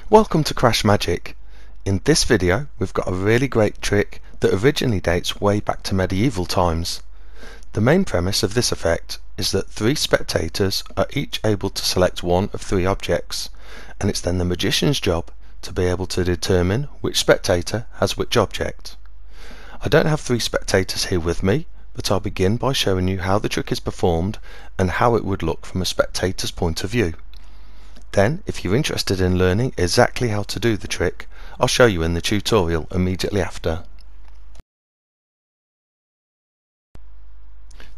Welcome to CrashMagic. In this video we've got a really great trick that originally dates way back to medieval times. The main premise of this effect is that three spectators are each able to select one of three objects, and it's then the magician's job to be able to determine which spectator has which object. I don't have three spectators here with me, but I'll begin by showing you how the trick is performed and how it would look from a spectator's point of view. Then, if you're interested in learning exactly how to do the trick, I'll show you in the tutorial immediately after.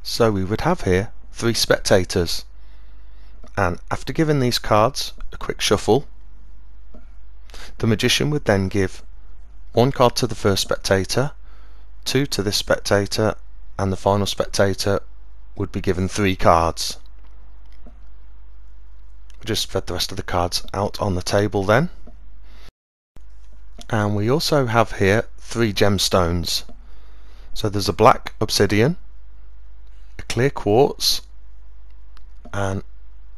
So we would have here three spectators, and after giving these cards a quick shuffle, the magician would then give one card to the first spectator, two to this spectator, and the final spectator would be given three cards. We'll just spread the rest of the cards out on the table then. And we also have here three gemstones. So there's a black obsidian, a clear quartz, and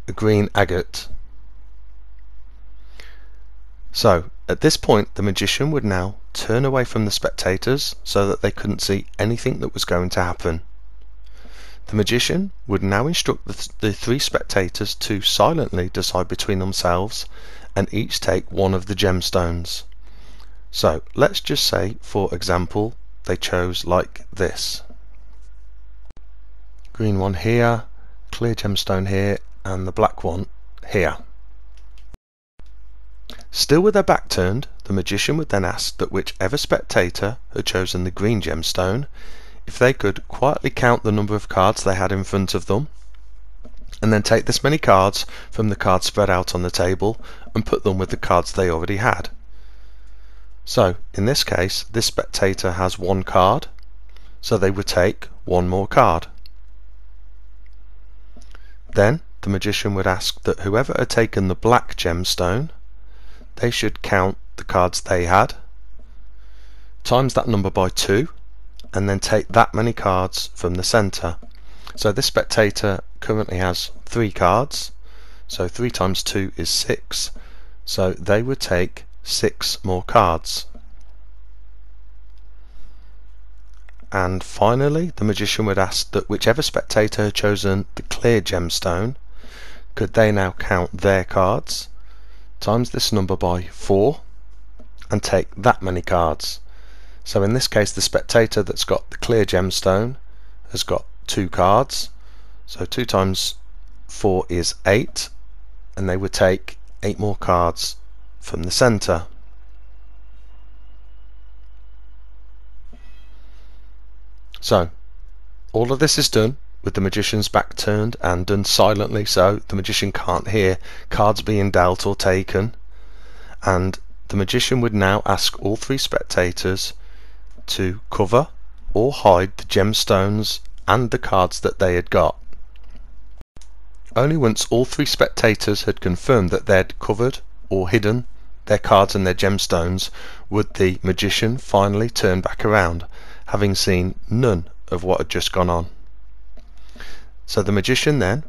a green agate. So at this point the magician would now turn away from the spectators so that they couldn't see anything that was going to happen. The magician would now instruct the three spectators to silently decide between themselves and each take one of the gemstones. So let's just say, for example, they chose like this. Green one here, clear gemstone here, and the black one here. Still with their back turned, the magician would then ask that whichever spectator had chosen the green gemstone, if they could quietly count the number of cards they had in front of them, and then take this many cards from the cards spread out on the table and put them with the cards they already had. So in this case this spectator has one card, so they would take one more card. Then the magician would ask that whoever had taken the black gemstone, they should count the cards they had, times that number by 2, and then take that many cards from the center. So this spectator currently has 3 cards, so 3 times 2 is 6, so they would take 6 more cards. And finally the magician would ask that whichever spectator had chosen the clear gemstone, could they now count their cards, times this number by 4, and take that many cards. So in this case the spectator that's got the clear gemstone has got 2 cards, so 2 times 4 is 8, and they would take 8 more cards from the center. So all of this is done with the magician's back turned and done silently, so the magician can't hear cards being dealt or taken, and the magician would now ask all 3 spectators to cover or hide the gemstones and the cards that they had got. Only once all 3 spectators had confirmed that they had covered or hidden their cards and their gemstones would the magician finally turn back around, having seen none of what had just gone on. So the magician then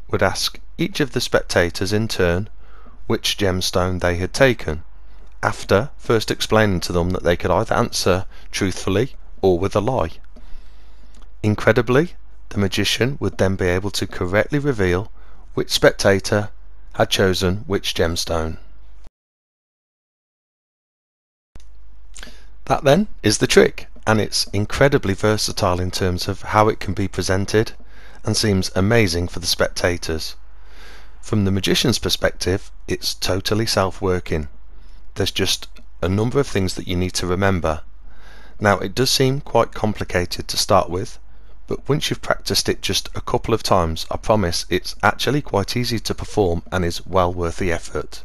would ask each of the spectators in turn which gemstone they had taken, after first explaining to them that they could either answer truthfully or with a lie. Incredibly, the magician would then be able to correctly reveal which spectator had chosen which gemstone. That then is the trick, and it's incredibly versatile in terms of how it can be presented, and seems amazing for the spectators. From the magician's perspective, it's totally self-working. There's just a number of things that you need to remember. Now it does seem quite complicated to start with, but once you've practiced it just a couple of times, I promise it's actually quite easy to perform and is well worth the effort.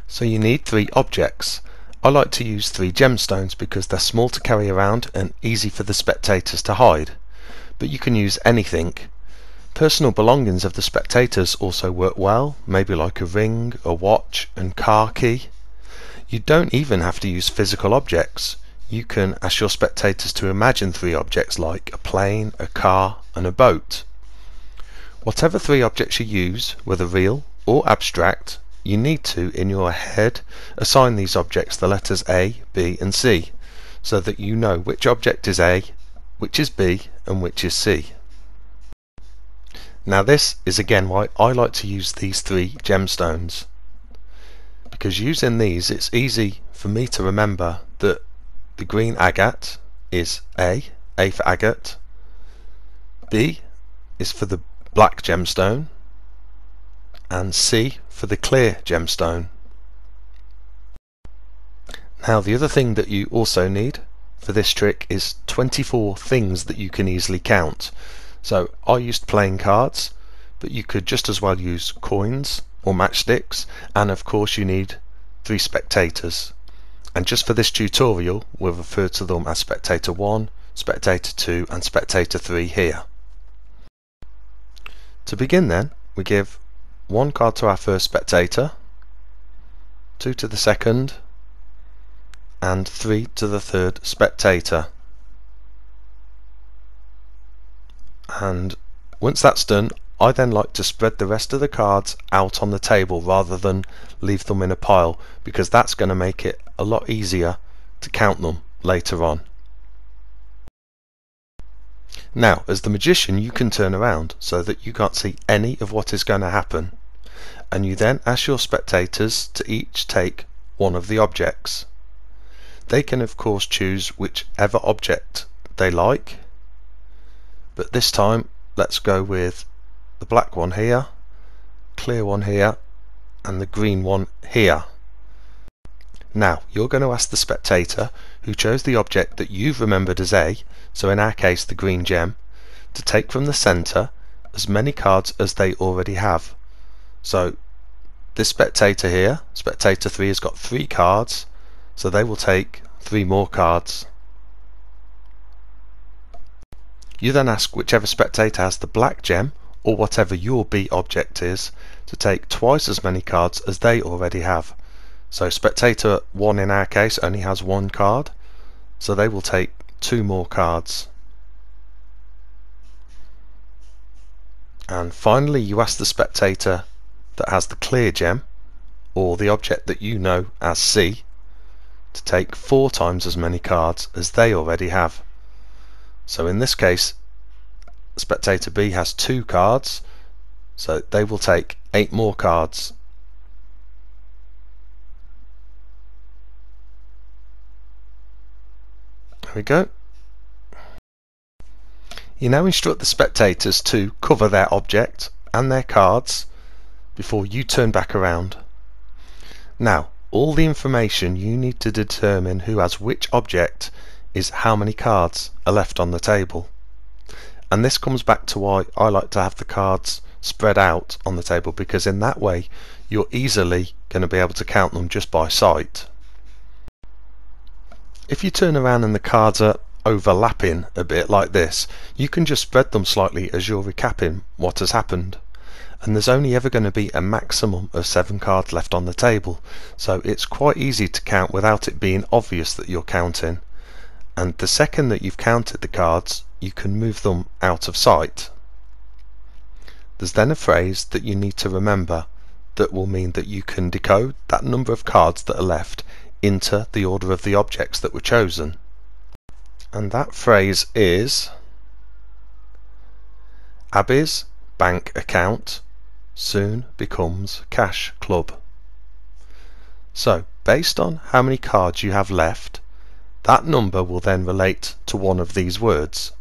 So you need 3 objects. I like to use 3 gemstones because they're small to carry around and easy for the spectators to hide, but you can use anything. Personal belongings of the spectators also work well, maybe like a ring, a watch, and car key. You don't even have to use physical objects. You can ask your spectators to imagine 3 objects like a plane, a car, and a boat. Whatever 3 objects you use, whether real or abstract, you need to, in your head, assign these objects the letters A, B and C, so that you know which object is A, which is B and which is C. Now this is again why I like to use these three gemstones, because using these it's easy for me to remember that the green agate is A for agate, B is for the black gemstone, and C for the clear gemstone. Now the other thing that you also need for this trick is 24 things that you can easily count. So I used playing cards, but you could just as well use coins or matchsticks, and of course you need 3 spectators. And just for this tutorial we'll refer to them as spectator 1, spectator 2 and spectator 3 here. To begin then, we give 1 card to our first spectator, 2 to the second, and 3 to the third spectator. And once that's done, I then like to spread the rest of the cards out on the table rather than leave them in a pile, because that's going to make it a lot easier to count them later on. Now, as the magician, you can turn around so that you can't see any of what is going to happen, and you then ask your spectators to each take one of the objects. They can of course choose whichever object they like, but this time let's go with the black one here, clear one here, and the green one here. Now you're going to ask the spectator who chose the object that you've remembered as A, so in our case the green gem, to take from the centre as many cards as they already have. So this spectator here, spectator 3, has got 3 cards, so they will take 3 more cards. You then ask whichever spectator has the black gem, or whatever your B object is, to take twice as many cards as they already have. So spectator 1 in our case only has 1 card, so they will take 2 more cards. And finally you ask the spectator that has the clear gem, or the object that you know as C, to take 4 times as many cards as they already have. So in this case spectator B has 2 cards, so they will take 8 more cards. There we go. You now instruct the spectators to cover their object and their cards before you turn back around. Now all the information you need to determine who has which object is how many cards are left on the table. And this comes back to why I like to have the cards spread out on the table, because in that way you're easily going to be able to count them just by sight. If you turn around and the cards are overlapping a bit like this, you can just spread them slightly as you're recapping what has happened. And there's only ever going to be a maximum of 7 cards left on the table, so it's quite easy to count without it being obvious that you're counting. And the second that you've counted the cards, you can move them out of sight. There's then a phrase that you need to remember that will mean that you can decode that number of cards that are left into the order of the objects that were chosen. And that phrase is: Abby's bank account soon becomes cash club. So based on how many cards you have left, that number will then relate to one of these words.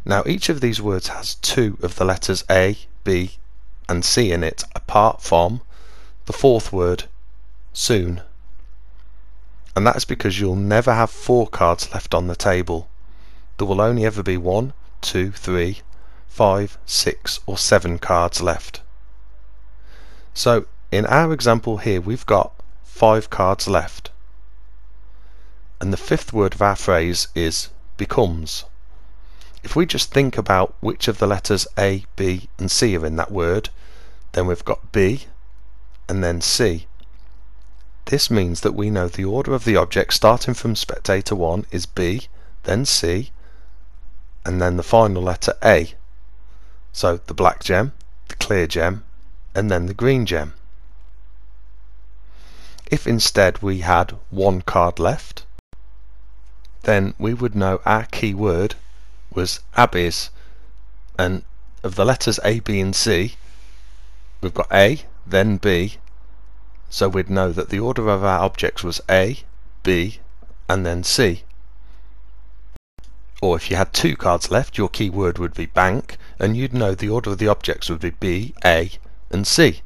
Now each of these words has 2 of the letters A, B and C in it, apart from the 4th word, soon. And that is because you'll never have 4 cards left on the table. There will only ever be 1, 2, 3, 5, 6 or 7 cards left. So in our example here we've got 5 cards left, and the 5th word of our phrase is becomes. If we just think about which of the letters A, B and C are in that word, then we've got B and then C. This means that we know the order of the object starting from spectator 1 is B, then C, and then the final letter A. So the black gem, the clear gem, and then the green gem. If instead we had one card left, then we would know our keyword was Abby's, and of the letters A, B and C, we've got A, then B, so we'd know that the order of our objects was A, B and then C. Or if you had two cards left, your keyword would be bank, and you'd know the order of the objects would be B, A and C.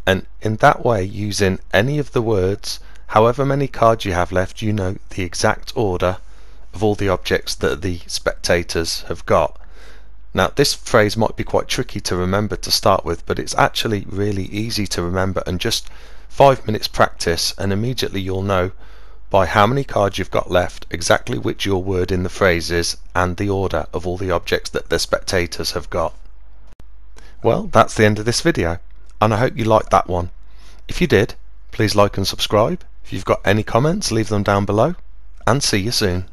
And in that way, using any of the words, however many cards you have left, you know the exact order of all the objects that the spectators have got. Now this phrase might be quite tricky to remember to start with, but it's actually really easy to remember, and just 5 minutes practice and immediately you'll know by how many cards you've got left exactly which your word in the phrase is and the order of all the objects that the spectators have got. Well, that's the end of this video, and I hope you liked that one. If you did, please like and subscribe. If you've got any comments, leave them down below, and see you soon.